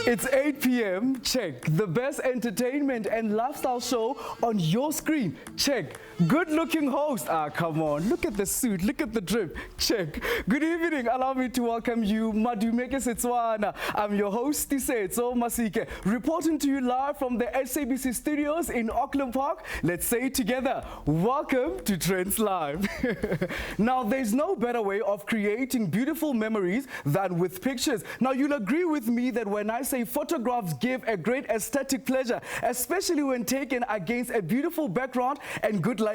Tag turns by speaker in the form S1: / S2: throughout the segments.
S1: It's 8 p.m. Check. The best entertainment and lifestyle show on your screen. Check. Good-looking host. Come on. Look at the suit. Look at the drip. Check. Good evening. Allow me to welcome you, Madumeke Setswana. I'm your host, Tisetso Masike, reporting to you live from the SABC studios in Auckland Park. Let's say it together. Welcome to Trendz Live. Now, there's no better way of creating beautiful memories than with pictures. Now, you'll agree with me that when I say photographs give a great aesthetic pleasure, especially when taken against a beautiful background and good lighting.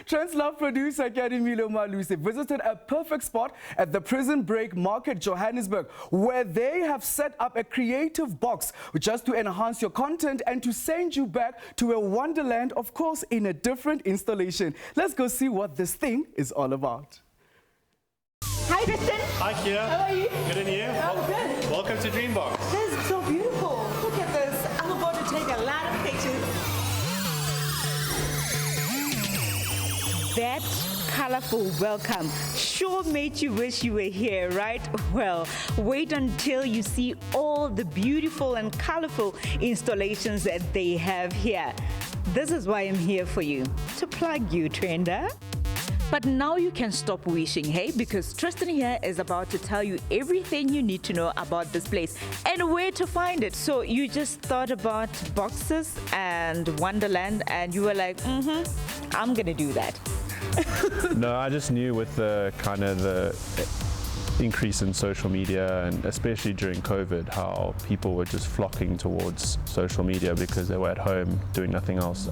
S1: Trendz Live producer Kadimilo Maluse visited a perfect spot at the Prison Break Market, Johannesburg, where they have set up a creative box just to enhance your content and to send you back to a wonderland, of course, in a different installation. Let's go see what this thing is all about.
S2: Hi, Kristen.
S3: Hi, Kira.
S2: How are you?
S3: Good, and you?
S2: I'm good.
S3: Welcome to DreamBox.
S2: This is so beautiful. Look at this. I'm about to take a lot of pictures.
S4: That colorful welcome sure made you wish you were here, right? Well, wait until you see all the beautiful and colorful installations that they have here. This is why I'm here for you, to plug you, Trender. But now you can stop wishing, hey? Because Tristan here is about to tell you everything you need to know about this place and where to find it. So you just thought about boxes and Wonderland and you were like, I'm gonna do that.
S5: No, I just knew with the kind of the increase in social media, and especially during COVID, how people were just flocking towards social media because they were at home doing nothing else,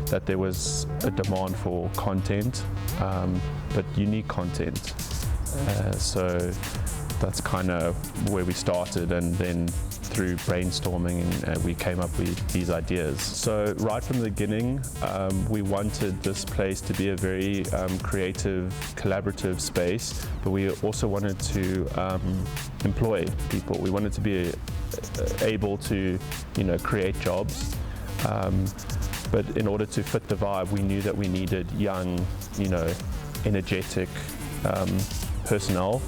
S5: that there was a demand for content, but unique content. So that's kind of where we started, and then through brainstorming we came up with these ideas. So right from the beginning, we wanted this place to be a very creative, collaborative space, but we also wanted to employ people. We wanted to be able to, create jobs. But in order to fit the vibe, we knew that we needed young, energetic personnel.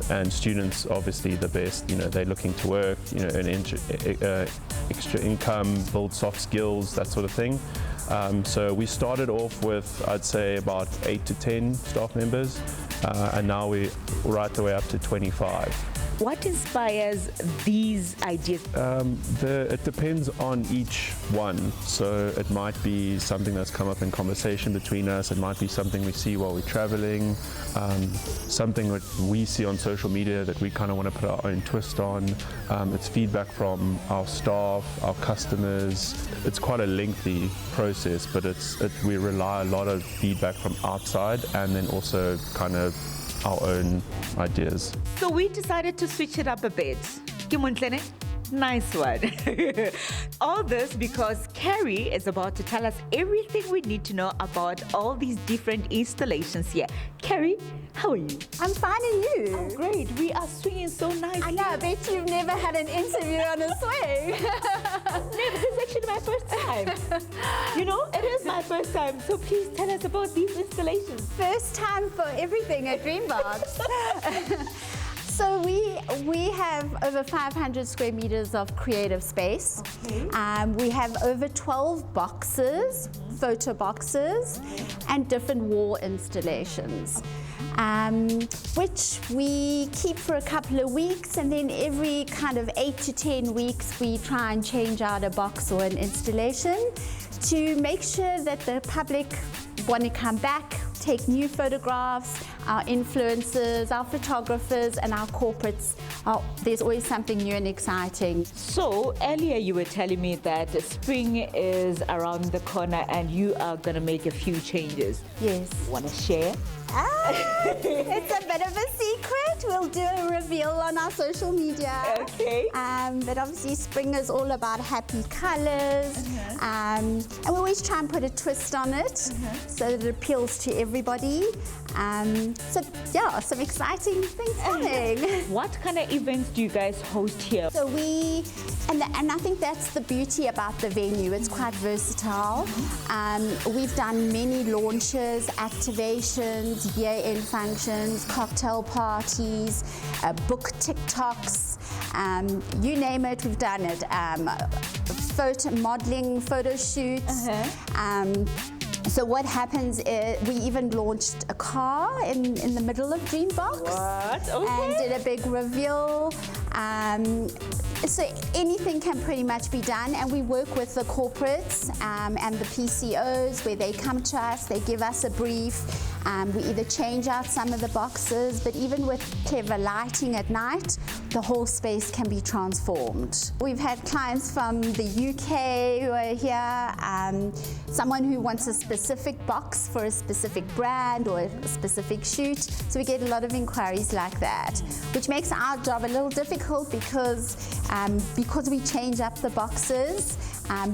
S5: And students, obviously the best, they're looking to work, earn extra income, build soft skills, that sort of thing. So we started off with, I'd say, about 8 to 10 staff members, and now we're right the way up to 25.
S4: What inspires these ideas?
S5: It depends on each one. So it might be something that's come up in conversation between us. It might be something we see while we're traveling, something that we see on social media that we kind of want to put our own twist on. It's feedback from our staff, our customers. It's quite a lengthy process, but we rely a lot of feedback from outside and then also kind of our own ideas.
S4: So we decided to switch it up a bit. Nice one. All this because Carrie is about to tell us everything we need to know about all these different installations here. Carrie, how are you?
S2: I'm fine, and you?
S4: Oh, great. We are swinging so nicely.
S2: I know, I bet you've never had an interview on a swing.
S4: No, this is actually my first time. It is my first time. So please tell us about these installations.
S2: First time for everything at DreamBox. So we have over 500 square meters of creative space. Okay. We have over 12 boxes, photo boxes, and different wall installations, which we keep for a couple of weeks, and then every kind of 8 to 10 weeks we try and change out a box or an installation to make sure that the public want to come back, take new photographs. Our influencers, our photographers, and our corporates, there's always something new and exciting.
S4: So earlier you were telling me that spring is around the corner and you are going to make a few changes.
S2: Yes.
S4: Want to share?
S2: It's a bit of a secret. We'll do a reveal on our social media.
S4: Okay.
S2: But obviously spring is all about happy colors. And we always try and put a twist on it so that it appeals to everybody. So yeah, some exciting things coming.
S4: What kind of events do you guys host here?
S2: So and I think that's the beauty about the venue. It's quite versatile. We've done many launches, activations, year-end functions, cocktail parties, book TikToks, you name it, we've done it. Modeling photo shoots. So what happens is we even launched a car in the middle of DreamBox.
S4: What? Okay.
S2: And did a big reveal. So anything can pretty much be done, and we work with the corporates and the PCOs where they come to us, they give us a brief. We either change out some of the boxes, but even with clever lighting at night, the whole space can be transformed. We've had clients from the UK who are here, someone who wants a specific box for a specific brand or a specific shoot. So we get a lot of inquiries like that, which makes our job a little difficult because we change up the boxes.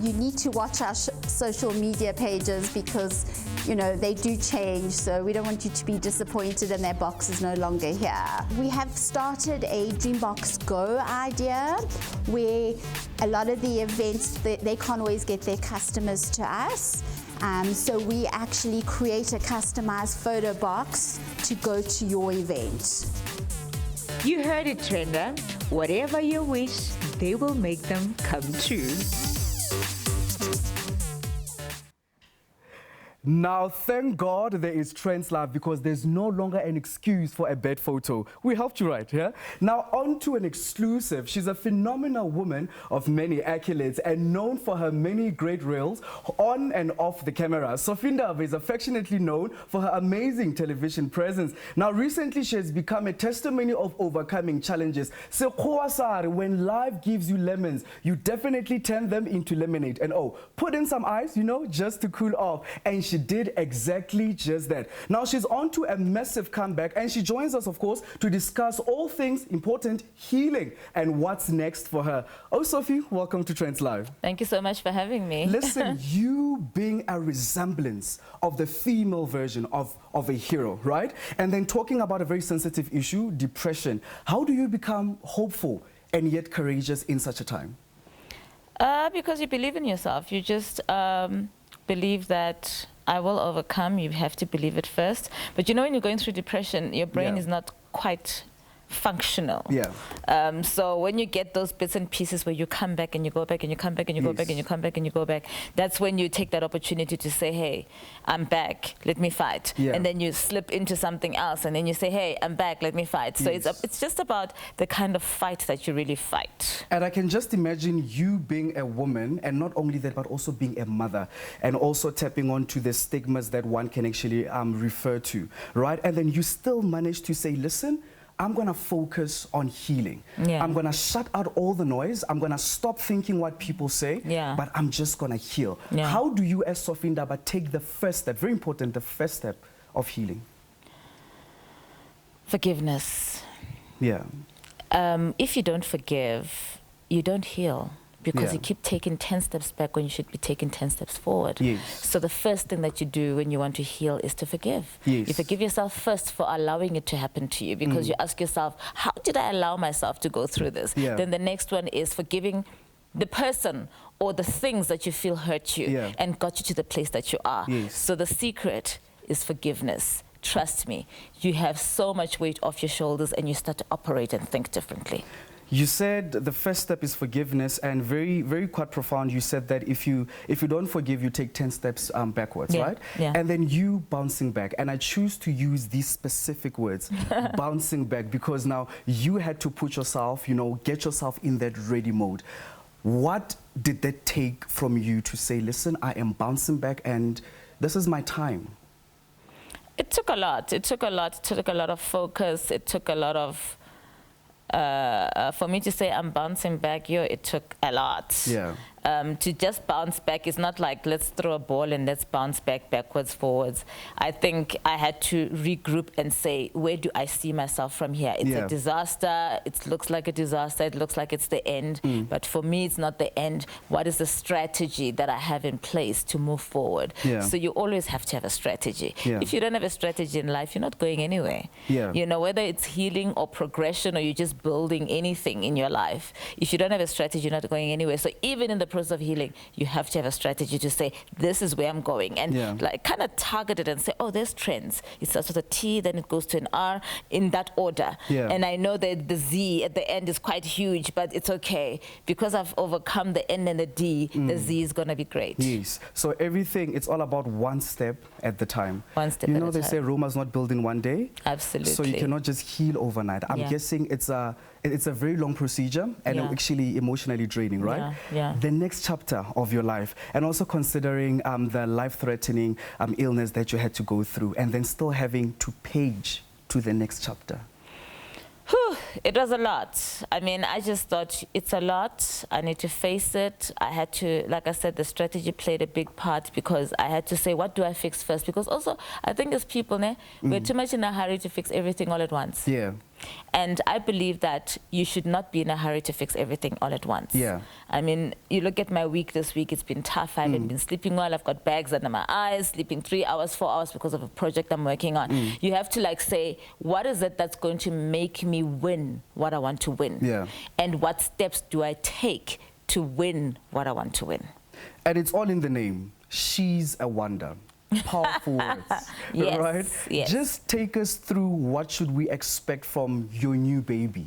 S2: You need to watch our social media pages because, you know, they do change, so we don't want you to be disappointed and their box is no longer here. We have started a DreamBox Go idea where a lot of the events, they can't always get their customers to us. So we actually create a customized photo box to go to your event.
S4: You heard it, Trendz. Whatever you wish, they will make them come true.
S1: Now, thank God there is Trendz Live because there's no longer an excuse for a bad photo. We helped you right here. Now, on to an exclusive. She's a phenomenal woman of many accolades and known for her many great reels on and off the camera. Sophie Ndaba is affectionately known for her amazing television presence. Now, recently she has become a testimony of overcoming challenges. So, when life gives you lemons, you definitely turn them into lemonade. And oh, put in some ice, you know, just to cool off. And she did exactly just that. Now she's on to a massive comeback and she joins us, of course, to discuss all things important, healing, and what's next for her. Oh, Sophie, welcome to Trendz Live.
S3: Thank you so much for having me.
S1: Listen, you being a resemblance of the female version of a hero, right? And then talking about a very sensitive issue, depression. How do you become hopeful and yet courageous in such a time?
S3: Because you believe in yourself. You just believe that I will overcome. You have to believe it first. But you know, when you're going through depression, your brain is not quite functional.
S1: Yeah.
S3: So when you get those bits and pieces where you come back and you go back and you come back and you go back and you come back and you go back, that's when you take that opportunity to say, hey, I'm back, let me fight.
S1: Yeah.
S3: And then you slip into something else and then you say, hey, I'm back, let me fight. So it's just about the kind of fight that you really fight.
S1: And I can just imagine you being a woman, and not only that, but also being a mother, and also tapping onto the stigmas that one can actually refer to, right? And then you still manage to say, listen, I'm going to focus on healing.
S3: Yeah.
S1: I'm going to shut out all the noise. I'm going to stop thinking what people say, but I'm just going to heal.
S3: Yeah.
S1: How do you, as Sophie Ndaba, take the first step, very important, the first step of healing?
S3: Forgiveness.
S1: Yeah.
S3: If you don't forgive, you don't heal. Because you keep taking 10 steps back when you should be taking 10 steps forward.
S1: Yes.
S3: So the first thing that you do when you want to heal is to forgive.
S1: Yes.
S3: You forgive yourself first for allowing it to happen to you, because you ask yourself, how did I allow myself to go through this?
S1: Yeah.
S3: Then the next one is forgiving the person or the things that you feel hurt you and got you to the place that you are.
S1: Yes.
S3: So the secret is forgiveness. Trust me, you have so much weight off your shoulders and you start to operate and think differently.
S1: You said the first step is forgiveness, and very, very quite profound. You said that if you don't forgive, you take 10 steps backwards, right?
S3: Yeah.
S1: And then you bouncing back. And I choose to use these specific words, bouncing back, because now you had to put yourself, you know, get yourself in that ready mode. What did that take from you to say, listen, I am bouncing back and this is my time?
S3: It took a lot. It took a lot. It took a lot of focus. It took a lot of... for me to say I'm bouncing back, it took a lot.
S1: Yeah.
S3: to just bounce back. It's not like let's throw a ball and let's bounce back, backwards, forwards. I think I had to regroup and say, where do I see myself from here? It's a disaster. It looks like a disaster. It looks like it's the end. But for me, it's not the end. What is the strategy that I have in place to move forward? So you always have to have a strategy. If you don't have a strategy in life, you're not going anywhere. You know, whether it's healing or progression or you're just building anything in your life, if you don't have a strategy, you're not going anywhere. So even in the process of healing, you have to have a strategy to say, this is where I'm going. And like kind of target it and say, oh, there's Trendz. It starts with a T, then it goes to an R, in that order. And I know that the Z at the end is quite huge, but it's okay. Because I've overcome the N and the D, the Z is going to be great.
S1: Yes. So everything, it's all about one step at the time.
S3: One step at a time.
S1: You know, they say Roma's not built in one day.
S3: Absolutely.
S1: So you cannot just heal overnight. I'm guessing it's a very long procedure and actually emotionally draining, right? The next chapter of your life, and also considering the life-threatening illness that you had to go through, and then still having to page to the next chapter.
S3: Whew, it was a lot. I mean, I just thought it's a lot. I need to face it. I had to, like I said, the strategy played a big part because I had to say, what do I fix first? Because also, I think as people, we're too much in a hurry to fix everything all at once. And I believe that you should not be in a hurry to fix everything all at once. I mean, you look at my week this week, it's been tough. I haven't been sleeping well. I've got bags under my eyes, sleeping 3 hours, 4 hours because of a project I'm working on. You have to like say, what is it that's going to make me win what I want to win? And what steps do I take to win what I want to win?
S1: And it's all in the name. She's a wonder. Powerful words, right? Just take us through what should we expect from your new baby.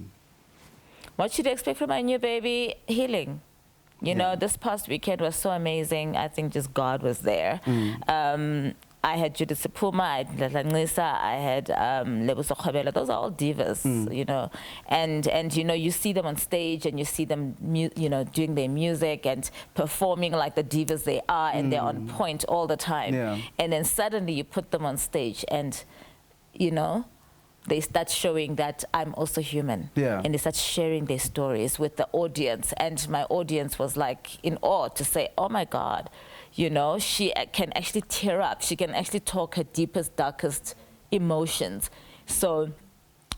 S3: What should you expect from my new baby? Healing. You know, this past weekend was so amazing. I think just God was there. I had Judith Sepuma, I had Nisa, I had Lebuso Khabela. Those are all divas, you know. And you know, you see them on stage and you see them, you know, doing their music and performing like the divas they are, and they're on point all the time. And then suddenly you put them on stage and, you know, they start showing that I'm also human. And they start sharing their stories with the audience. And my audience was like in awe to say, oh my God, you know, she can actually tear up. She can actually talk her deepest, darkest emotions. So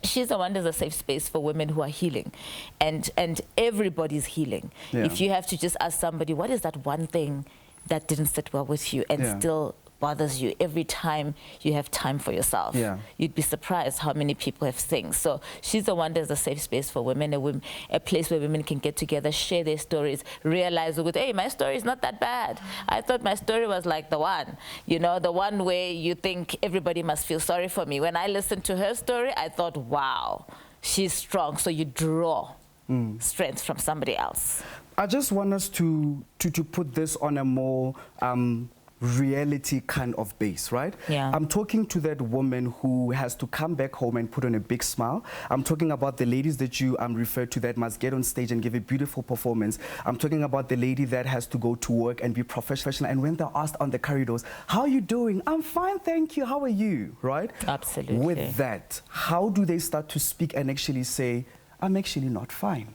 S3: She's a Wonder is a safe space for women who are healing. And everybody's healing. If you have to just ask somebody, what is that one thing that didn't sit well with you and still bothers you every time you have time for yourself? You'd be surprised how many people have things. So She's a Wonder is a safe space for women, a place where women can get together, share their stories, realize, hey, my story is not that bad. I thought my story was like the one, you know, the one where you think everybody must feel sorry for me. When I listened to her story, I thought, wow, she's strong. So you draw strength from somebody else.
S1: I just want us to put this on a more reality kind of base, right? I'm talking to that woman who has to come back home and put on a big smile. I'm talking about the ladies that you referred to that must get on stage and give a beautiful performance. I'm talking about the lady that has to go to work and be professional, and when they're asked on the corridors, how are you doing? I'm fine, thank you. How are you? Right?
S3: Absolutely.
S1: With that, how do they start to speak and actually say, I'm actually not fine?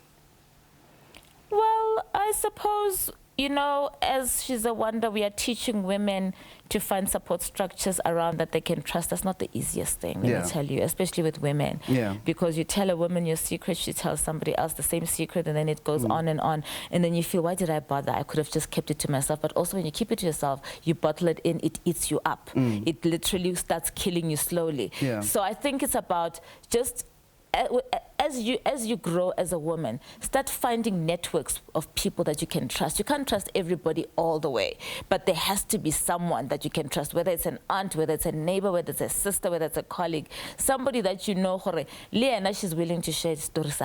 S3: Well, I suppose, you know, as She's a Wonder, we are teaching women to find support structures around that they can trust. That's not the easiest thing, let me tell you, especially with women. Because you tell a woman your secret, she tells somebody else the same secret, and then it goes on, and then you feel, why did I bother? I could have just kept it to myself. But also when you keep it to yourself, you bottle it in, it eats you up. It literally starts killing you slowly. So I think it's about just, as you grow as a woman, start finding networks of people that you can trust. You can't trust everybody all the way, but there has to be someone that you can trust, whether it's an aunt, whether it's a neighbor, whether it's a sister, whether it's a colleague, somebody that you know, Leana, she's willing to share stories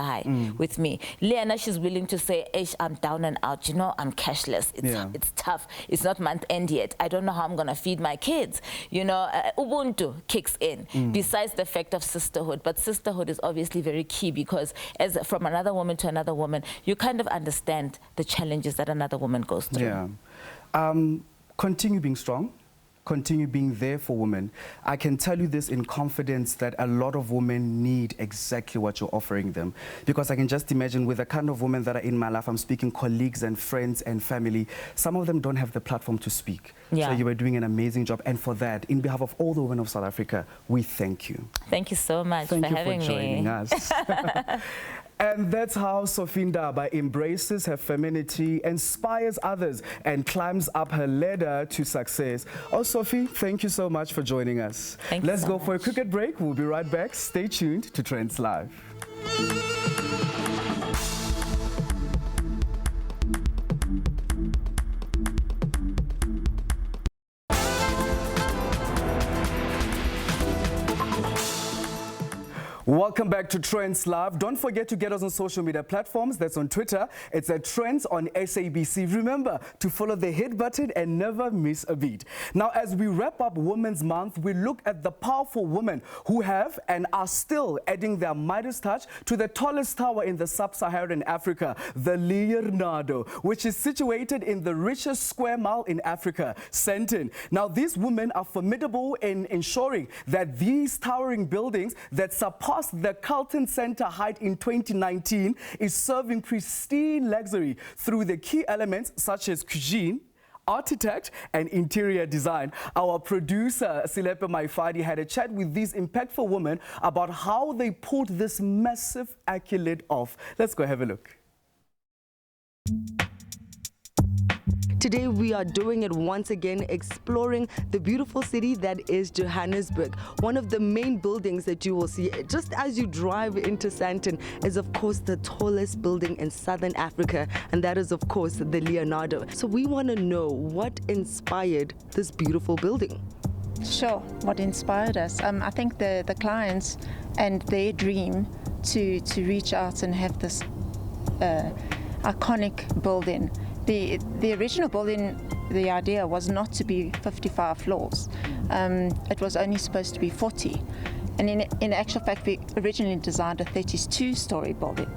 S3: with me. Leana, she's willing to say, I'm down and out, you know, I'm cashless. It's tough. It's not month end yet. I don't know how I'm going to feed my kids. You know, Ubuntu kicks in, besides the fact of sisterhood. But sisterhood is obviously very key, because as from another woman to another woman, you kind of understand the challenges that another woman goes through.
S1: Continue being strong. continue being there for women. I can tell you this in confidence that a lot of women need exactly what you're offering them. Because I can just imagine with the kind of women that are in my life, I'm speaking colleagues and friends and family, some of them don't have the platform to speak.
S3: Yeah.
S1: So you were doing an amazing job. And for that, in behalf of all the women of South Africa, we thank you.
S3: Thank you so much for having me.
S1: Thank you for joining us. And that's how Sophie Ndaba embraces her femininity, inspires others, and climbs up her ladder to success. Oh, Sophie, thank you so much for joining us. Let's go for a cricket break. We'll be right back. Stay tuned to Trendz Live. Welcome back to Trendz Live. Don't forget to get us on social media platforms. That's on Twitter. It's at Trendz on SABC. Remember to follow the hit button and never miss a beat. Now, as we wrap up Women's Month, we look at the powerful women who have and are still adding their Midas touch to the tallest tower in the sub-Saharan Africa, the Leonardo, which is situated in the richest square mile in Africa, Sandton. Now, these women are formidable in ensuring that these towering buildings that surpass the Carlton Center height in 2019 is serving pristine luxury through the key elements such as cuisine, architect and interior design. Our producer, Silepe Maifadi, had a chat with these impactful women about how they pulled this massive accolade off. Let's go have a look.
S6: Today we are doing it once again, exploring the beautiful city that is Johannesburg. One of the main buildings that you will see just as you drive into Sandton is of course the tallest building in Southern Africa, and that is of course the Leonardo. So we want to know what inspired this beautiful building.
S7: Sure, what inspired us? I think the clients and their dream to reach out and have this iconic building. The original building, the idea was not to be 55 floors. It was only supposed to be 40. And in actual fact, we originally designed a 32-story building.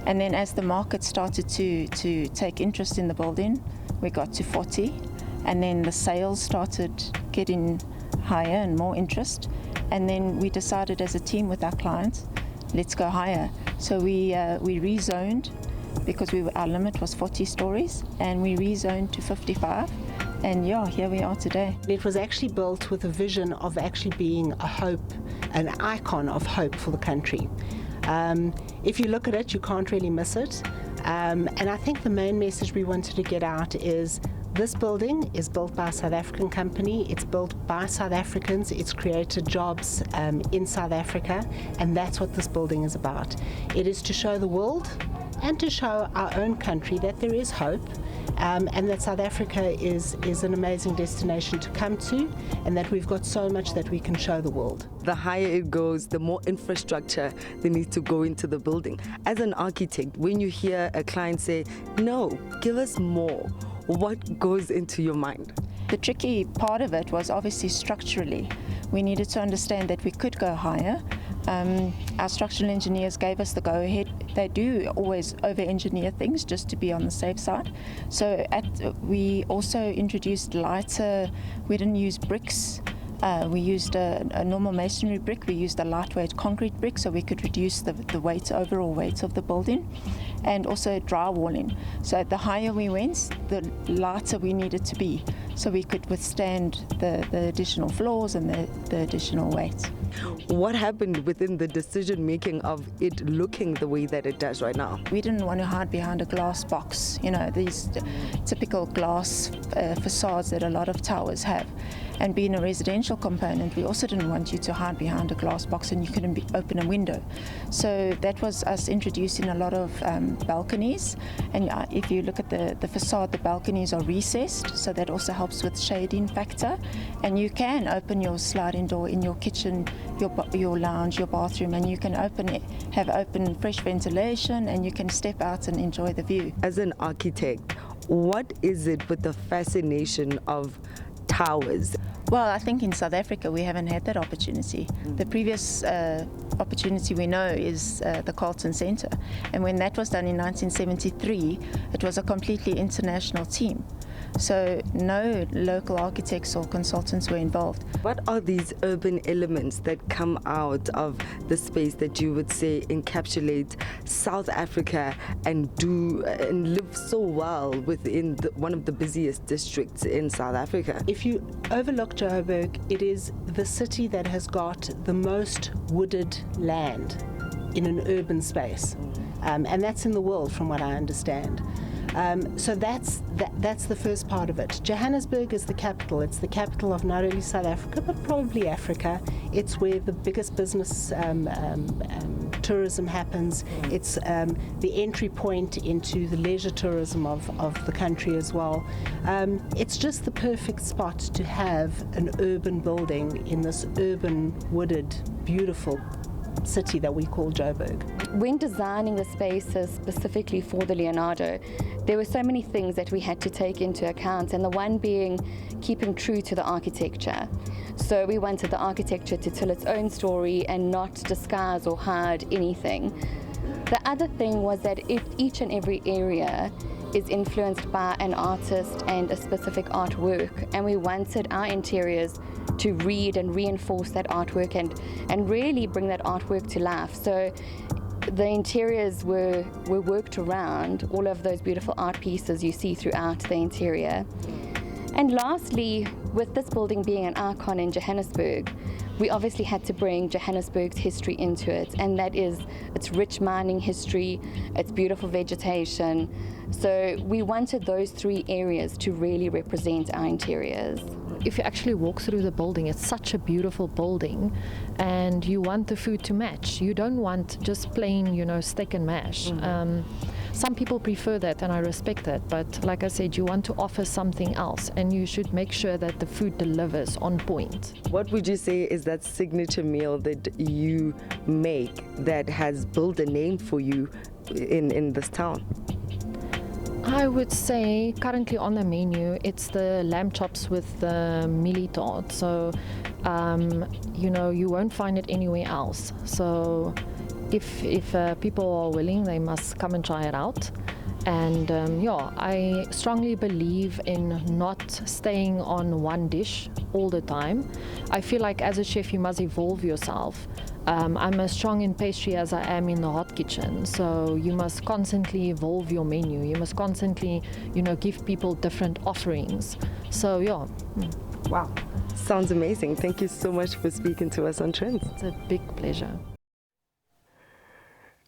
S7: And then as the market started to take interest in the building, we got to 40. And then the sales started getting higher and more interest. And then we decided as a team with our clients, let's go higher. So we rezoned, because our limit was 40 stories, and we rezoned to 55, and yeah, here we are today.
S8: It was actually built with a vision of actually being a hope, an icon of hope for the country. If you look at it, you can't really miss it, and I think the main message we wanted to get out is this building is built by a South African company, it's built by South Africans, it's created jobs in South Africa, and that's what this building is about. It is to show the world and to show our own country that there is hope, and that South Africa is an amazing destination to come to, and that we've got so much that we can show the world.
S6: The higher it goes, the more infrastructure they need to go into the building. As an architect, when you hear a client say, no, give us more, what goes into your mind?
S7: The tricky part of it was obviously structurally. We needed to understand that we could go higher. Our structural engineers gave us the go-ahead. They do always over-engineer things just to be on the safe side. So we also introduced lighter, we didn't use bricks. We used a normal masonry brick. We used a lightweight concrete brick so we could reduce the weight, overall weight of the building, and also drywalling. So the higher we went, the lighter we needed to be, so we could withstand the additional floors and the additional weight.
S6: What happened within the decision making of it looking the way that it does right now?
S7: We didn't want to hide behind a glass box, you know, these typical glass facades that a lot of towers have. And being a residential component, we also didn't want you to hide behind a glass box and you couldn't open a window. So that was us introducing a lot of balconies. And if you look at the facade, the balconies are recessed, so that also helps with shading factor. And you can open your sliding door in your kitchen, your lounge, your bathroom, and you can have open fresh ventilation, and you can step out and enjoy the view.
S6: As an architect, what is it with the fascination of towers?
S7: Well, I think in South Africa we haven't had that opportunity. The previous opportunity we know is the Carlton Center, and when that was done in 1973, it was a completely international team. So no local architects or consultants were involved.
S6: What are these urban elements that come out of the space that you would say encapsulate South Africa and live so well within one of the busiest districts in South Africa?
S8: If you overlook Joburg, it is the city that has got the most wooded land in an urban space, and that's in the world from what I understand. So that's the first part of it. Johannesburg is the capital. It's the capital of not only South Africa, but probably Africa. It's where the biggest business tourism happens. It's the entry point into the leisure tourism of the country as well. It's just the perfect spot to have an urban building in this urban, wooded, beautiful city that we call Joburg.
S9: When designing the spaces specifically for the Leonardo, there were so many things that we had to take into account, and the one being keeping true to the architecture. So we wanted the architecture to tell its own story and not disguise or hide anything. The other thing was that each and every area is influenced by an artist and a specific artwork, and we wanted our interiors to read and reinforce that artwork and really bring that artwork to life. So the interiors were worked around all of those beautiful art pieces you see throughout the interior. And lastly, with this building being an icon in Johannesburg, we obviously had to bring Johannesburg's history into it, and that is its rich mining history, its beautiful vegetation. So we wanted those three areas to really represent our interiors.
S10: If you actually walk through the building, it's such a beautiful building, and you want the food to match. You don't want just plain, steak and mash. Some people prefer that, and I respect that, but like I said, you want to offer something else, and you should make sure that the food delivers on point.
S6: What would you say is that signature meal that you make that has built a name for you in this town?
S10: I would say currently on the menu, it's the lamb chops with the mealie tart. So, you won't find it anywhere else. So if people are willing, they must come and try it out. And I strongly believe in not staying on one dish all the time. I feel like as a chef, you must evolve yourself. I'm as strong in pastry as I am in the hot kitchen. So you must constantly evolve your menu. You must constantly, give people different offerings. So, yeah.
S6: Wow. Sounds amazing. Thank you so much for speaking to us on Trendz.
S10: It's a big pleasure.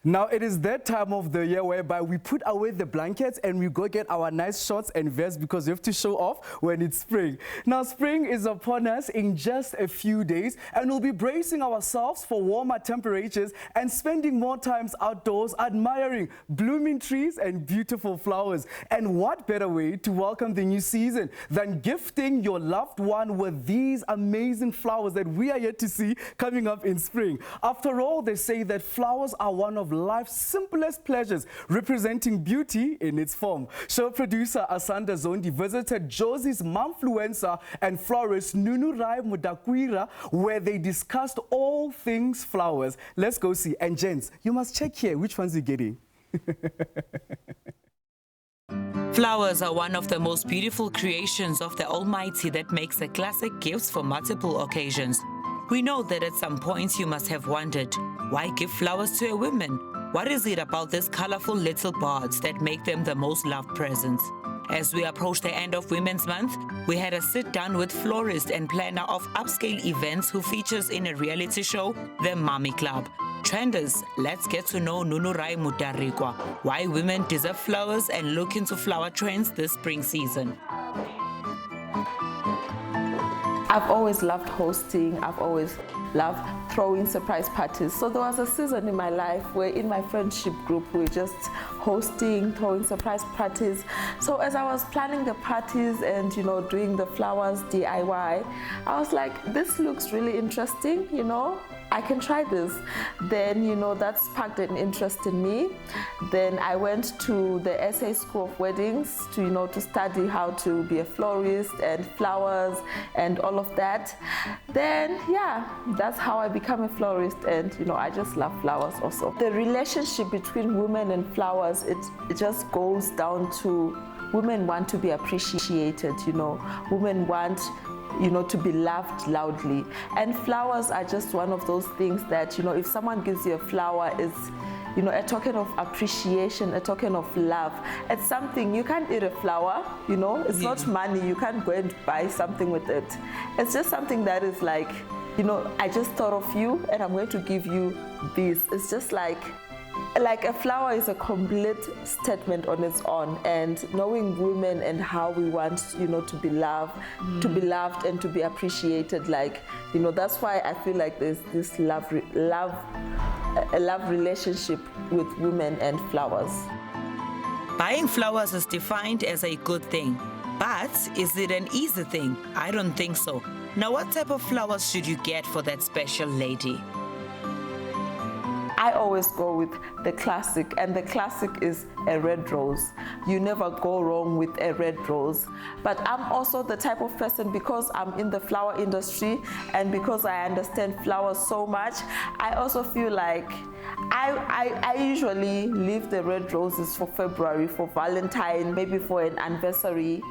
S1: Now it is that time of the year whereby we put away the blankets and we go get our nice shorts and vests because we have to show off when it's spring. Now spring is upon us in just a few days, and we'll be bracing ourselves for warmer temperatures and spending more times outdoors admiring blooming trees and beautiful flowers. And what better way to welcome the new season than gifting your loved one with these amazing flowers that we are yet to see coming up in spring. After all, they say that flowers are one of life's simplest pleasures, representing beauty in its form. Show producer Asanda Zondi visited Josie's momfluencer and florist Nunurai Mudakwira, where they discussed all things flowers. Let's go see. And gents, you must check here which ones you're getting.
S11: Flowers are one of the most beautiful creations of the Almighty that makes a classic gifts for multiple occasions. We know that at some points you must have wondered, why give flowers to a woman? What is it about these colorful little buds that make them the most loved presents? As we approach the end of Women's Month, we had a sit-down with florist and planner of upscale events who features in a reality show, The Mommy Club. Trenders, let's get to know Nunurai Mudarikwa, why women deserve flowers and look into flower trends this spring season.
S12: I've always loved hosting. I've always loved throwing surprise parties. So there was a season in my life where in my friendship group we were just hosting, throwing surprise parties. So as I was planning the parties and doing the flowers DIY, I was like, this looks really interesting, I can try this. Then, that sparked an interest in me. Then I went to the SA School of Weddings to study how to be a florist and flowers and all of that. Then, that's how I became a florist, and I just love flowers also. The relationship between women and flowers, it just goes down to women want to be appreciated, you know. Women want, you know, to be loved loudly. And flowers are just one of those things that, you know, if someone gives you a flower, it's, you know, a token of appreciation, a token of love. It's something, you can't eat a flower, you know, it's not money, you can't go and buy something with it. It's just something that is like, you know, I just thought of you and I'm going to give you this. It's just like a flower is a complete statement on its own, and knowing women and how we want, you know, to be loved and to be appreciated, like, you know, that's why I feel like there's this a love relationship with women and flowers.
S11: Buying flowers is defined as a good thing, but is it an easy thing? I don't think so. Now, what type of flowers should you get for that special lady?
S12: I always go with the classic, and the classic is a red rose. You never go wrong with a red rose. But I'm also the type of person, because I'm in the flower industry and because I understand flowers so much, I also feel like I usually leave the red roses for February, for Valentine, maybe for an anniversary.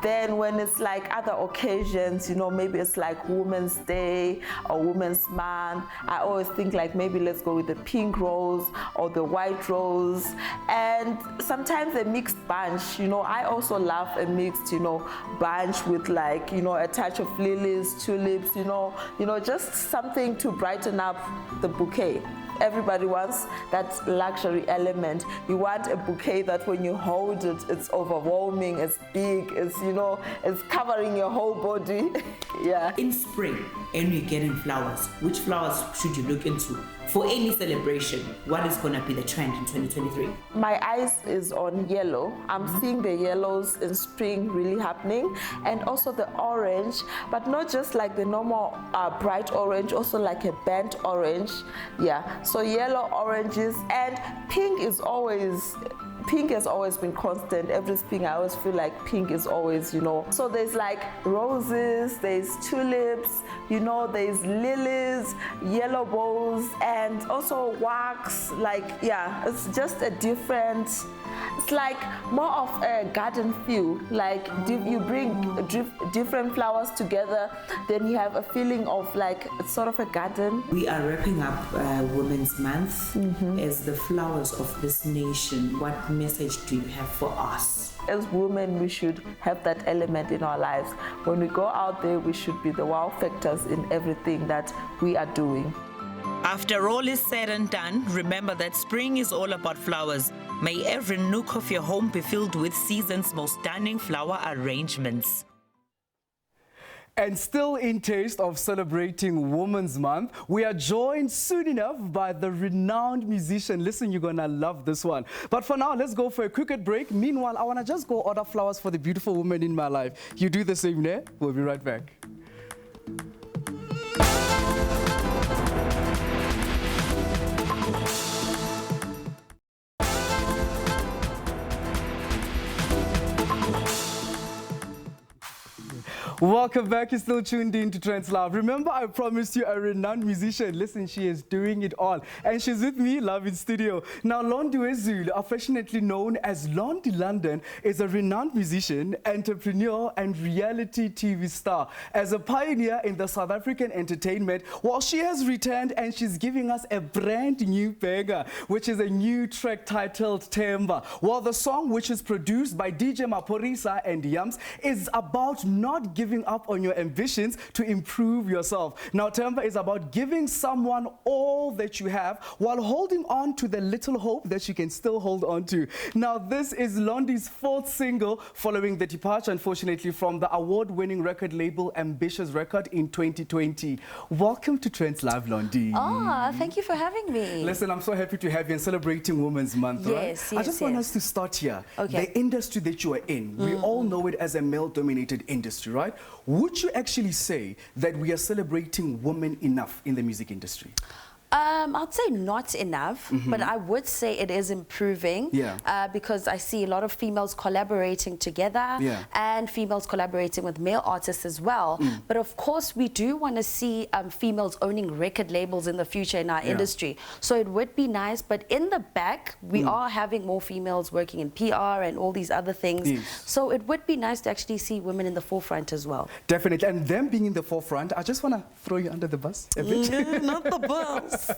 S12: Then when it's like other occasions, you know, maybe it's like Women's Day or Women's Month, I always think like maybe let's go with the pink rose or the white rose. And sometimes a mixed bunch, you know, I also love a mixed, you know, bunch with like, you know, a touch of lilies, tulips, you know, just something to brighten up the bouquet. Everybody wants that luxury element. You want a bouquet that when you hold it, it's overwhelming, it's big, it's, you know, it's covering your whole body. Yeah.
S11: In spring, and you're getting flowers, which flowers should you look into? For any celebration, what is going to be the trend in 2023?
S12: My eyes is on yellow. I'm seeing the yellows in spring really happening, and also the orange, but not just like the normal bright orange, also like a burnt orange. Yeah, so yellow, oranges, and pink has always been constant. Every spring I always feel like pink is always, you know. So there's like roses, there's tulips, you know, there's lilies, yellow bows, and also wax. Like, yeah, it's just a different, it's like more of a garden feel. Like you bring different flowers together, then you have a feeling of like it's sort of a garden.
S11: We are wrapping up Women's Month. As the flowers of this nation, what message do you have for us?
S12: As women, we should have that element in our lives. When we go out there, we should be the wow factors in everything that we are doing.
S11: After all is said and done, remember that spring is all about flowers. May every nook of your home be filled with season's most stunning flower arrangements.
S1: And still in taste of celebrating Women's Month, we are joined soon enough by the renowned musician. Listen, you're gonna love this one. But for now, let's go for a cricket break. Meanwhile, I wanna just go order flowers for the beautiful woman in my life. You do the same, ne? We'll be right back. Welcome back. You're still tuned in to Trendz Live. Remember, I promised you a renowned musician. Listen, she is doing it all. And she's with me live in studio. Now, Londi, affectionately known as Londie London, is a renowned musician, entrepreneur, and reality TV star. As a pioneer in the South African entertainment, well, she has returned and she's giving us a brand new banger, which is a new track titled Themba. Well, the song, which is produced by DJ Maporisa and Yams, is about not giving up on your ambitions to improve yourself. Now, Themba is about giving someone all that you have while holding on to the little hope that you can still hold on to. Now, this is Londi's fourth single following the departure, unfortunately, from the award-winning record label Ambitious Record in 2020. Welcome to Trendz Live, Londie.
S13: Oh, thank you for having me.
S1: Listen, I'm so happy to have you and celebrating Women's Month, right?
S13: Yes,
S1: I just want us to start here. Okay. The industry that you are in, we all know it as a male-dominated industry, right? Would you actually say that we are celebrating women enough in the music industry?
S13: I'd say not enough, but I would say it is improving.
S1: Yeah.
S13: Because I see a lot of females collaborating together,
S1: yeah,
S13: and females collaborating with male artists as well. But of course, we do want to see females owning record labels in the future in our industry. So it would be nice, but in the back, we are having more females working in PR and all these other things.
S1: Yes.
S13: So it would be nice to actually see women in the forefront as well.
S1: Definitely, and them being in the forefront, I just want to throw you under the bus a bit.
S13: Not the bus.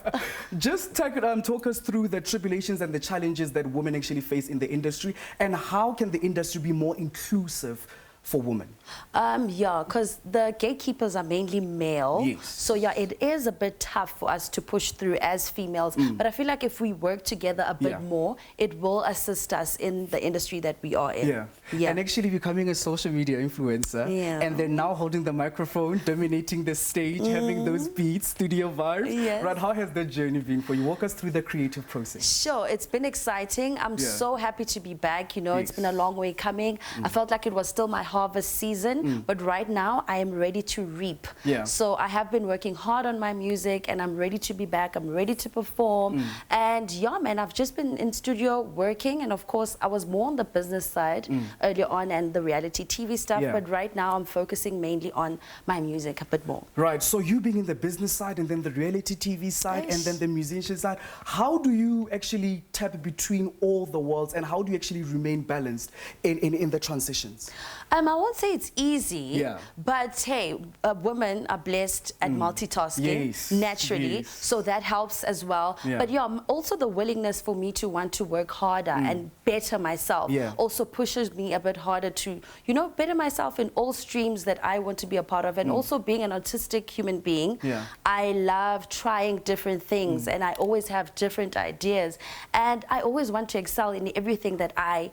S1: Just talk us through the tribulations and the challenges that women actually face in the industry, and how can the industry be more inclusive for women?
S13: Yeah, because the gatekeepers are mainly male.
S1: Yes.
S13: So yeah, it is a bit tough for us to push through as females. But I feel like if we work together a bit more, it will assist us in the industry that we are in.
S1: Yeah. And actually becoming a social media influencer, and then now holding the microphone, dominating the stage, having those beats, studio vibes.
S13: Yes.
S1: Right, how has that journey been for you? Walk us through the creative process.
S13: Sure, it's been exciting. I'm so happy to be back. You know, it's been a long way coming. I felt like it was still my harvest season, but right now I am ready to reap. So I have been working hard on my music, and I'm ready to be back. I'm ready to perform. And yeah, man, I've just been in studio working, and of course I was more on the business side earlier on and the reality TV stuff, but right now I'm focusing mainly on my music a bit more.
S1: Right, so you being in the business side and then the reality TV side and then the musician side, how do you actually tap between all the worlds, and how do you actually remain balanced in the transitions?
S13: I won't say it's easy, but hey, women are blessed at multitasking naturally, so that helps as well. But yeah, also the willingness for me to want to work harder and better myself also pushes me a bit harder to, you know, better myself in all streams that I want to be a part of. And also being an autistic human being, I love trying different things, and I always have different ideas, and I always want to excel in everything that I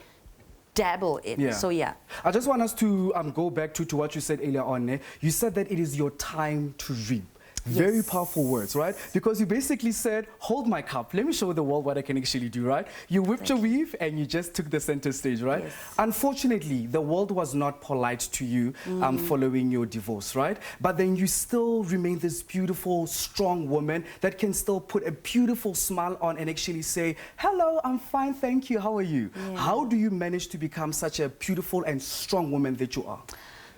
S13: dabble in. So yeah,
S1: I just want us to go back to what you said earlier on. You said that it is your time to reap. Very powerful words, right? Because you basically said, hold my cup, let me show the world what I can actually do, right? You whipped your weave and you just took the center stage, right? Unfortunately, the world was not polite to you following your divorce, right? But then you still remain this beautiful, strong woman that can still put a beautiful smile on and actually say, hello, I'm fine, thank you, how are you? How do you manage to become such a beautiful and strong woman that you are?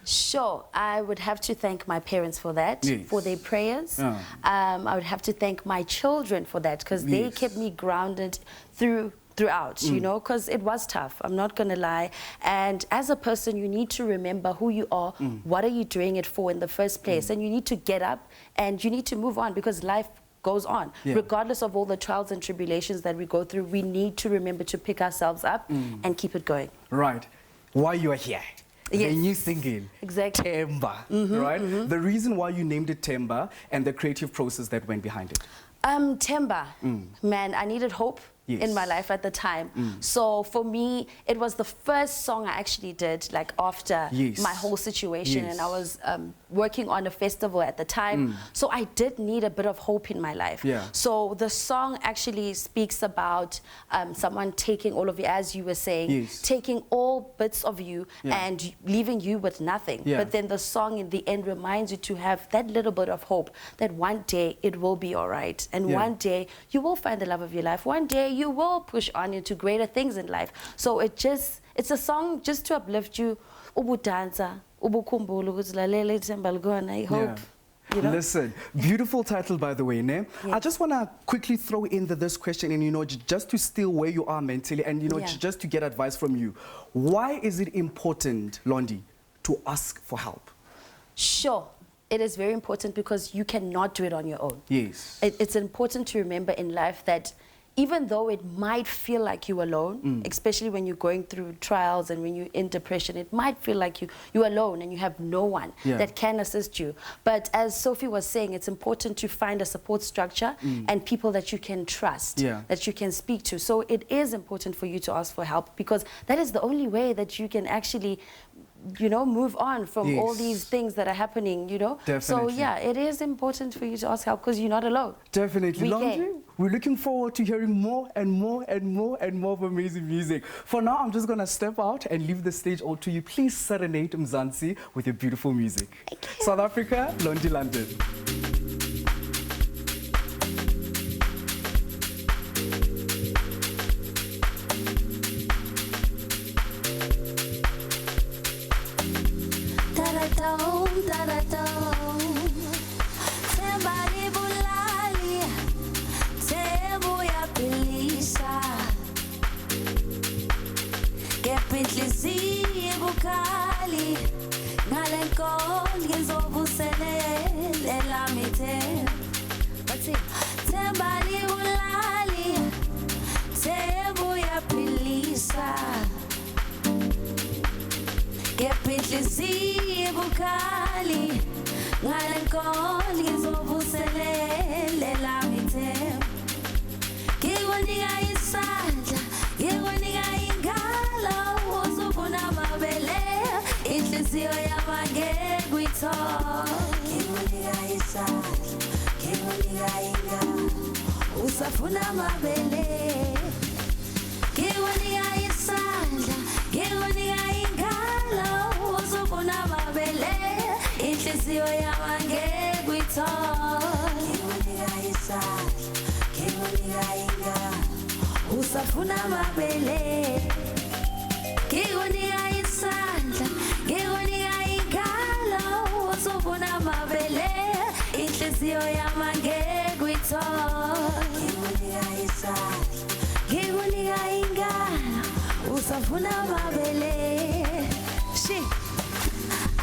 S13: Sure, I would have to thank my parents for that, for their prayers. I would have to thank my children for that, because they kept me grounded throughout, you know, because it was tough, I'm not gonna lie. And as a person, you need to remember who you are, what are you doing it for in the first place, and you need to get up and you need to move on, because life goes on. Regardless of all the trials and tribulations that we go through, we need to remember to pick ourselves up and keep it going.
S1: Right, why you are here. The new single, Themba, right? The reason why you named it Themba and the creative process that went behind it.
S13: Themba, man, I needed hope in my life at the time. So for me, it was the first song I actually did, like after my whole situation, and I was working on a festival at the time. So I did need a bit of hope in my life. So the song actually speaks about someone taking all of you, as you were saying, taking all bits of you and leaving you with nothing. But then the song in the end reminds you to have that little bit of hope that one day it will be all right. And one day you will find the love of your life. One day you will push on into greater things in life. So it's a song just to uplift you. Ubudanza, ubukhumbula ukuthi lalela ithemba likhona, I hope. You know?
S1: Listen, beautiful title, by the way, ne? I just want to quickly throw in this question, and you know, just to still where you are mentally, and you know, just to get advice from you. Why is it important, Londi, to ask for help?
S13: Sure. It is very important because you cannot do it on your own. It's important to remember in life that even though it might feel like you're alone, especially when you're going through trials and when you're in depression, it might feel like you're alone and you have no one that can assist you. But as Sophie was saying, it's important to find a support structure and people that you can trust, that you can speak to. So it is important for you to ask for help, because that is the only way that you can actually, you know, move on from all these things that are happening, you know. So yeah, it is important for you to ask help, because you're not alone.
S1: Definitely. Londi, we're looking forward to hearing more and more and more and more of amazing music. For now, I'm just going to step out and leave the stage all to you. Please serenade Mzansi with your beautiful music. South Africa, Londie London.
S14: Themba libulali, Themba uyaphelisa. Kepha inhliziyo ibukhali, ngale nkolo ngizovuselela elami ithemba. Bathi Themba libulali, Themba uyaphelisa. Kepha inhliziyo ibukhali, ngale nkolo ngizovuselela elami ithemba. Ngikunika isandla, ngikunika ingalo, uzobona amabele, inhliziyo yami angeke uyithole. Ngikunika isandla, ngikunika ingalo, usafuna amabele. Ngikunika isandla, ngikunika ingalo, uzobona amabele, inhliziyo yami angeke uyithole. Ngikunika isandla, ngikunika ingalo, usafuna amabele. Ngikunika isandla, ngikunika ingalo, uzobona amabele, inhliziyo yami angeke uyithole. Ngikunika isandla, ngikunika ingalo, usafuna amabele. Shi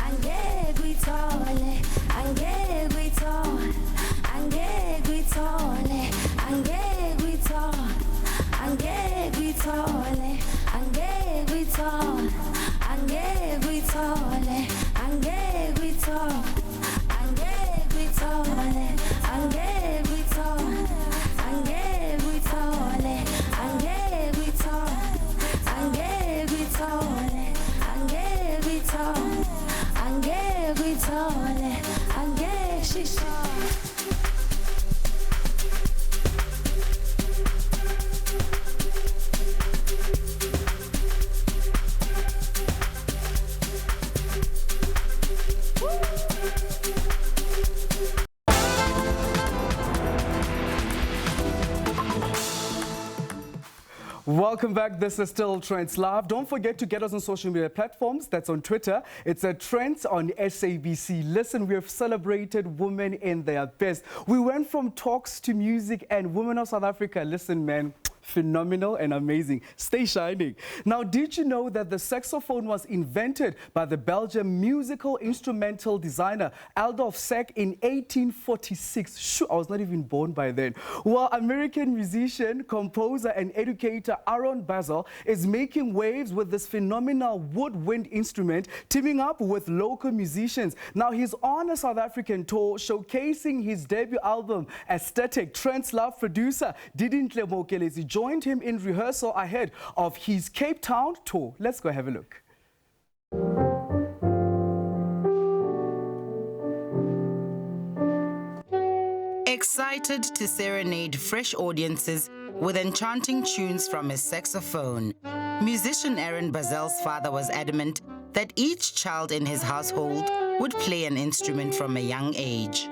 S14: angeke uyithole, angeke uyithole, angeke uyithole, angeke uyithole, angeke uyithole, angeke uyithole, angeke uyithole, angeke uyithole, angeke uyithole, angeke uyithole, angeke uyithole, angeke uyithole, angeke uyithole, angeke uyithole, angeke uyithole, angeke shisha.
S1: Welcome back. This is still Trendz Live. Don't forget to get us on social media platforms. That's on Twitter. It's at Trendz on SABC. Listen, we have celebrated women in their best. We went from talks to music, and women of South Africa, listen, man, phenomenal and amazing. Stay shining. Now, did you know that the saxophone was invented by the Belgian musical instrumental designer Adolphe Sax in 1846? Shoo, I was not even born by then. Well, American musician, composer and educator Aaron Basil is making waves with this phenomenal woodwind instrument, teaming up with local musicians. Now, he's on a South African tour showcasing his debut album, Aesthetic. Trendz Live producer Didintle Mokelezi joined him in rehearsal ahead of his Cape Town tour. Let's go have a look.
S15: Excited to serenade fresh audiences with enchanting tunes from his saxophone, musician Aaron Bazel's father was adamant that each child in his household would play an instrument from a young age.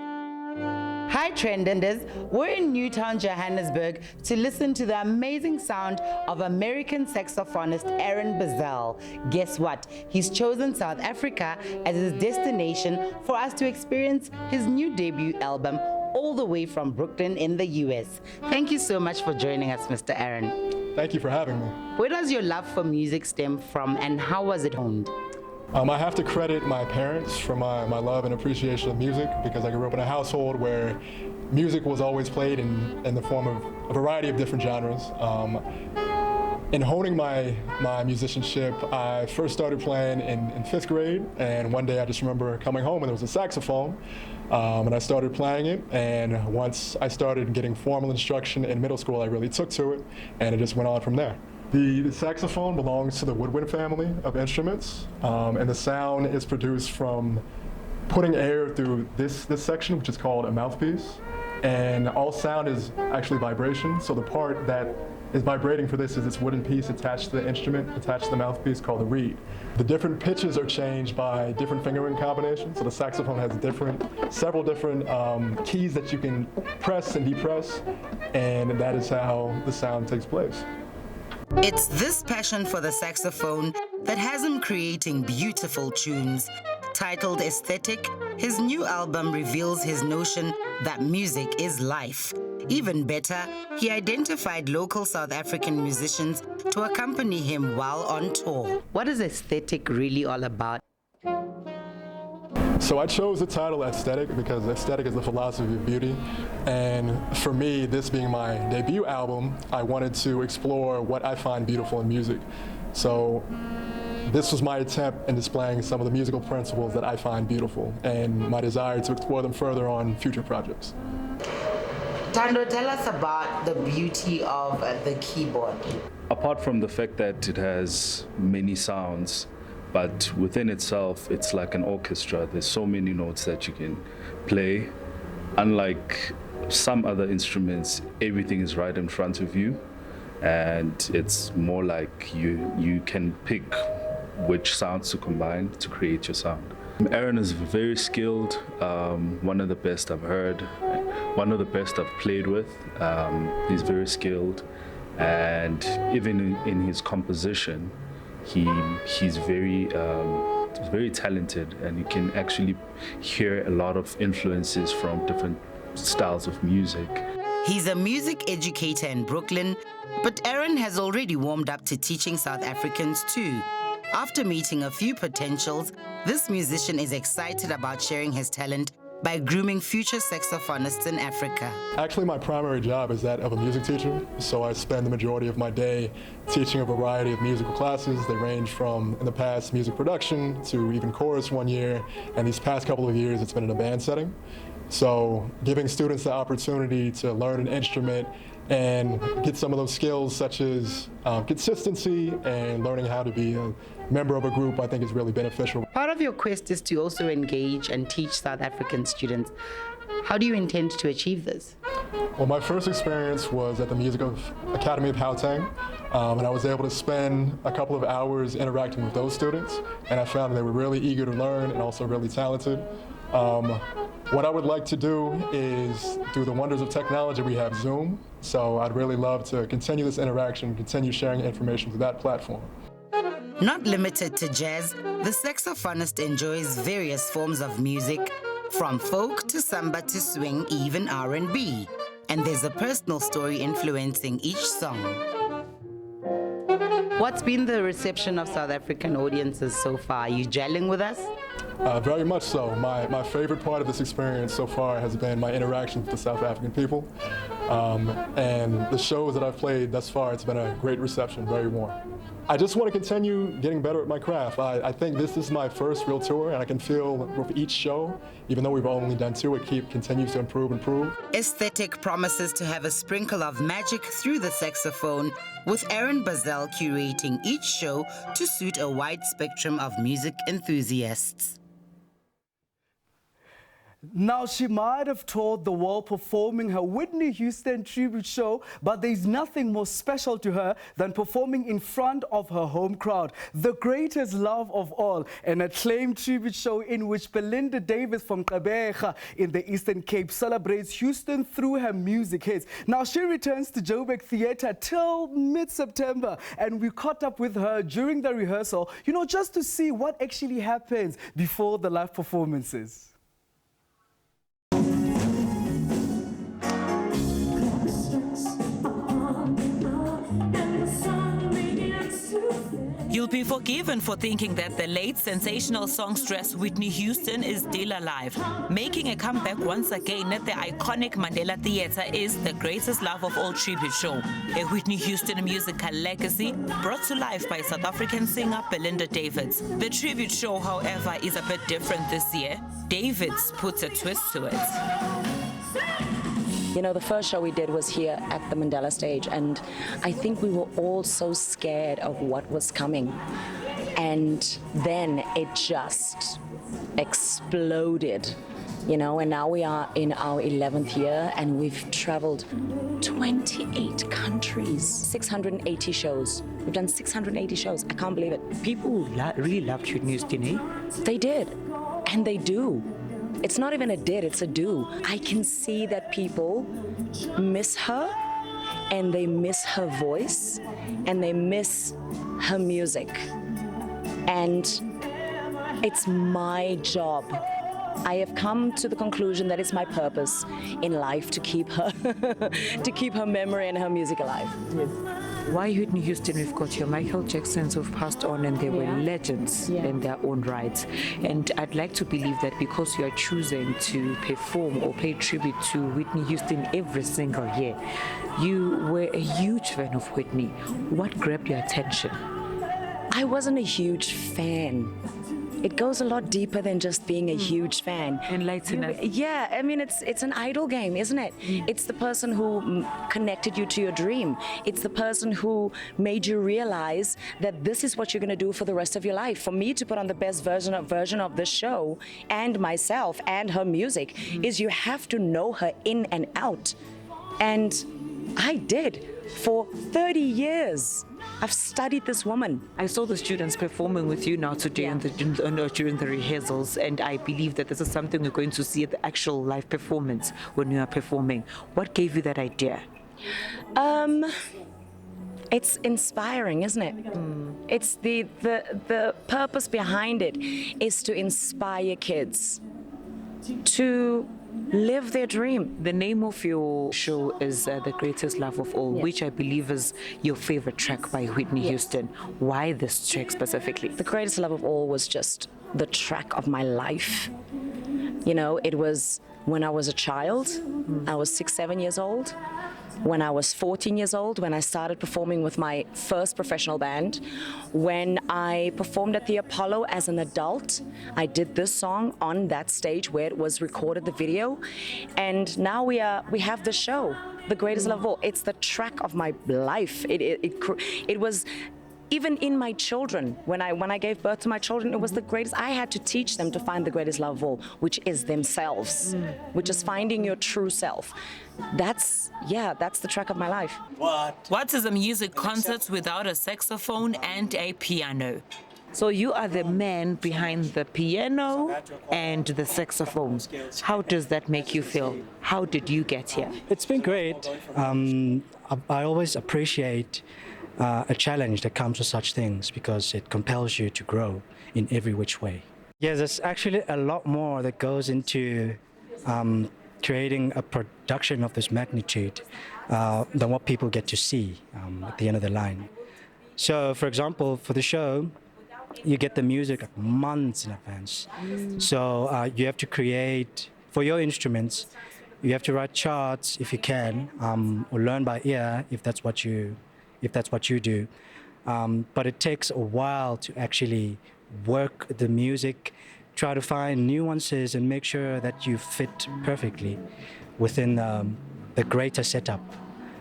S15: Hi Trendenders, we're in Newtown, Johannesburg to listen to the amazing sound of American saxophonist Aaron Bazel. Guess what? He's chosen South Africa as his destination for us to experience his new debut album all the way from Brooklyn in the US. Thank you so much for joining us, Mr. Aaron.
S16: Thank you for having me.
S15: Where does your love for music stem from and how was it honed?
S16: I have to credit my parents for my love and appreciation of music, because I grew up in a household where music was always played in the form of a variety of different genres. In honing my musicianship, I first started playing in 5th grade, and one day I just remember coming home and there was a saxophone, and I started playing it, and once I started getting formal instruction in middle school, I really took to it, and it just went on from there. The saxophone belongs to the woodwind family of instruments, and the sound is produced from putting air through this section, which is called a mouthpiece, and all sound is actually vibration, so the part that is vibrating for this is this wooden piece attached to the instrument, attached to the mouthpiece called the reed. The different pitches are changed by different fingering combinations, so the saxophone has several different keys that you can press and depress, and that is how the sound takes place.
S15: It's this passion for the saxophone that has him creating beautiful tunes. Titled Aesthetic, his new album reveals his notion that music is life. Even better, he identified local South African musicians to accompany him while on tour.
S4: What is Aesthetic really all about?
S16: So I chose the title Aesthetic because aesthetic is the philosophy of beauty. And for me, this being my debut album, I wanted to explore what I find beautiful in music. So this was my attempt in displaying some of the musical principles that I find beautiful and my desire to explore them further on future projects.
S15: Tando, tell us about the beauty of the keyboard.
S17: Apart from the fact that it has many sounds, but within itself, it's like an orchestra. There's so many notes that you can play. Unlike some other instruments, everything is right in front of you, and it's more like you can pick which sounds to combine to create your sound. Aaron is very skilled, one of the best I've heard, one of the best I've played with. He's very skilled, and even in his composition, he's very talented, and you can actually hear a lot of influences from different styles of music.
S15: He's a music educator in Brooklyn, but Aaron has already warmed up to teaching South Africans too. After meeting a few potentials, this musician is excited about sharing his talent by grooming future saxophonists in Africa.
S16: Actually, my primary job is that of a music teacher, so I spend the majority of my day teaching a variety of musical classes. They range from, in the past, music production to even chorus one year, and these past couple of years it's been in a band setting. So giving students the opportunity to learn an instrument and get some of those skills such as consistency and learning how to be a member of a group, I think is really beneficial.
S4: Part of your quest is to also engage and teach South African students. How do you intend to achieve this?
S16: Well, my first experience was at the Music Academy of Gauteng, and I was able to spend a couple of hours interacting with those students, and I found that they were really eager to learn and also really talented. What I would like to do is, through the wonders of technology, we have Zoom, so I'd really love to continue this interaction, continue sharing information through that platform.
S15: Not limited to jazz, the saxophonist enjoys various forms of music, from folk to samba to swing, even R&B. And there's a personal story influencing each song.
S4: What's been the reception of South African audiences so far? Are you gelling with us?
S16: Very much so. My favorite part of this experience so far has been my interaction with the South African people. And the shows that I've played thus far, it's been a great reception, very warm. I just want to continue getting better at my craft. I think this is my first real tour, and I can feel with each show, even though we've only done two, it continues to improve.
S15: Aesthetic promises to have a sprinkle of magic through the saxophone, with Aaron Bazell curating each show to suit a wide spectrum of music enthusiasts.
S1: Now, she might have toured the world performing her Whitney Houston tribute show, but there's nothing more special to her than performing in front of her home crowd. The greatest love of all, an acclaimed tribute show in which Belinda David from Qriket in the Eastern Cape celebrates Houston through her music hits. Now, she returns to Joburg Theatre till mid-September, and we caught up with her during the rehearsal, just to see what actually happens before the live performances.
S11: You'll be forgiven for thinking that the late sensational songstress Whitney Houston is still alive. Making a comeback once again at the iconic Mandela Theatre is the greatest love of all tribute show. A Whitney Houston musical legacy brought to life by South African singer Belinda David. The tribute show, however, is a bit different this year. David's puts a twist to it.
S18: The first show we did was here at the Mandela stage, and I think we were all so scared of what was coming. And then it just exploded, and now we are in our 11th year, and we've traveled 28 countries, 680 shows. We've done 680 shows. I can't believe it.
S4: People really loved Whitney Houston, eh?
S18: They did, and they do. It's not even a did, it's a do. I can see that people miss her, and they miss her voice, and they miss her music. And It's my job. I have come to the conclusion that it's my purpose in life to keep her memory and her music alive.
S19: Yes. Why Whitney Houston? We've got your Michael Jacksons who've passed on, and they were legends in their own right. And I'd like to believe that because you are choosing to perform or pay tribute to Whitney Houston every single year, you were a huge fan of Whitney. What grabbed your attention?
S18: I wasn't a huge fan. It goes a lot deeper than just being a huge fan.
S19: Enlighten us.
S18: Yeah, I mean, it's an idol game, isn't it? It's the person who connected you to your dream. It's the person who made you realize that this is what you're going to do for the rest of your life. For me to put on the best version of this show and myself and her music is you have to know her in and out. And I did for 30 years. I've studied this woman.
S19: I saw the students performing with you now today during the rehearsals, and I believe that this is something we're going to see at the actual live performance when you are performing. What gave you that idea?
S18: It's inspiring, isn't it? It's the purpose behind it is to inspire kids to live their dream.
S19: The name of your show is The Greatest Love of All, which I believe is your favorite track by Whitney Houston. Why this track specifically?
S18: The Greatest Love of All was just the track of my life. You know, it was when I was a child. I was 6, 7 years old. When I was 14 years old, when I started performing with my first professional band. When I performed at the Apollo as an adult, I did this song on that stage where it was recorded, the video. And now we have the show, The Greatest Love of All. It's the track of my life. It was... Even in my children, when I gave birth to my children, it was the greatest. I had to teach them to find the greatest love of all, which is themselves, which is finding your true self. That's the track of my life.
S11: What is a music concert without a saxophone and a piano?
S19: So you are the man behind the piano and the saxophone. How does that make you feel? How did you get here?
S20: It's been great. I always appreciate a challenge that comes with such things because it compels you to grow in every which way. Yeah, there's actually a lot more that goes into creating a production of this magnitude than what people get to see at the end of the line. So, for example, for the show, you get the music like months in advance. So you have to create, for your instruments, you have to write charts if you can, or learn by ear if that's what you do. But it takes a while to actually work the music, try to find nuances and make sure that you fit perfectly within the greater setup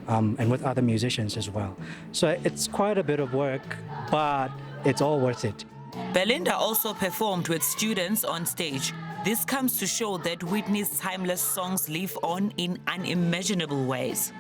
S20: and with other musicians as well. So it's quite a bit of work, but it's all worth it.
S11: Belinda also performed with students on stage. This comes to show that Whitney's timeless songs live on in unimaginable ways.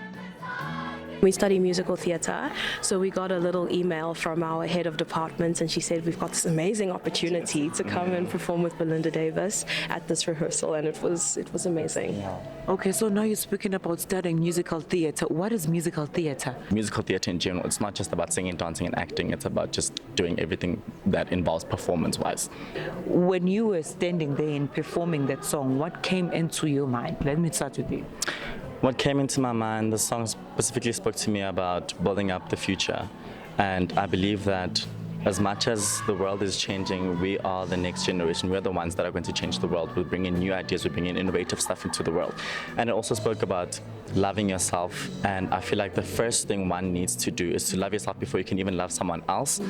S21: We study musical theatre, so we got a little email from our head of department, and she said we've got this amazing opportunity to come and perform with Belinda Davis at this rehearsal, and it was amazing.
S19: Okay, so now you're speaking about studying musical theatre. What is musical theatre?
S22: Musical theatre in general, it's not just about singing, dancing and acting, it's about just doing everything that involves performance-wise.
S19: When you were standing there and performing that song, what came into your mind? Let me start with you.
S22: What came into my mind, the song specifically spoke to me about building up the future. And I believe that as much as the world is changing, we are the next generation. We're the ones that are going to change the world. We bring in new ideas, we bring in innovative stuff into the world. And it also spoke about loving yourself. And I feel like the first thing one needs to do is to love yourself before you can even love someone else.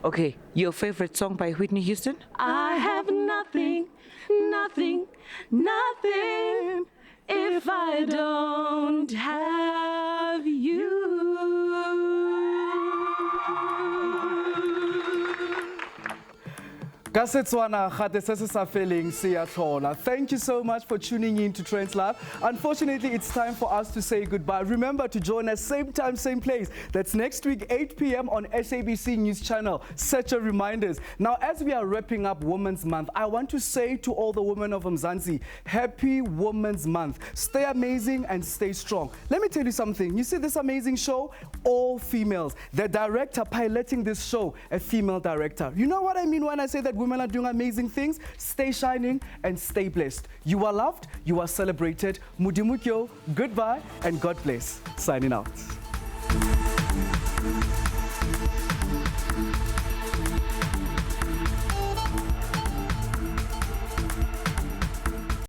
S19: Okay, your favorite song by Whitney Houston?
S14: I have nothing, nothing, nothing if I don't have you.
S1: Thank you so much for tuning in to Trendz Live. Unfortunately, it's time for us to say goodbye. Remember to join us same time, same place. That's next week, 8 p.m. on SABC News Channel. Set your reminders. Now, as we are wrapping up Women's Month, I want to say to all the women of Mzansi, Happy Women's Month. Stay amazing and stay strong. Let me tell you something. You see this amazing show? All females. The director piloting this show, a female director. You know what I mean when I say that women Pamela doing amazing things. Stay shining and stay blessed. You are loved, you are celebrated. Mudimukyo, goodbye, and God bless. Signing out.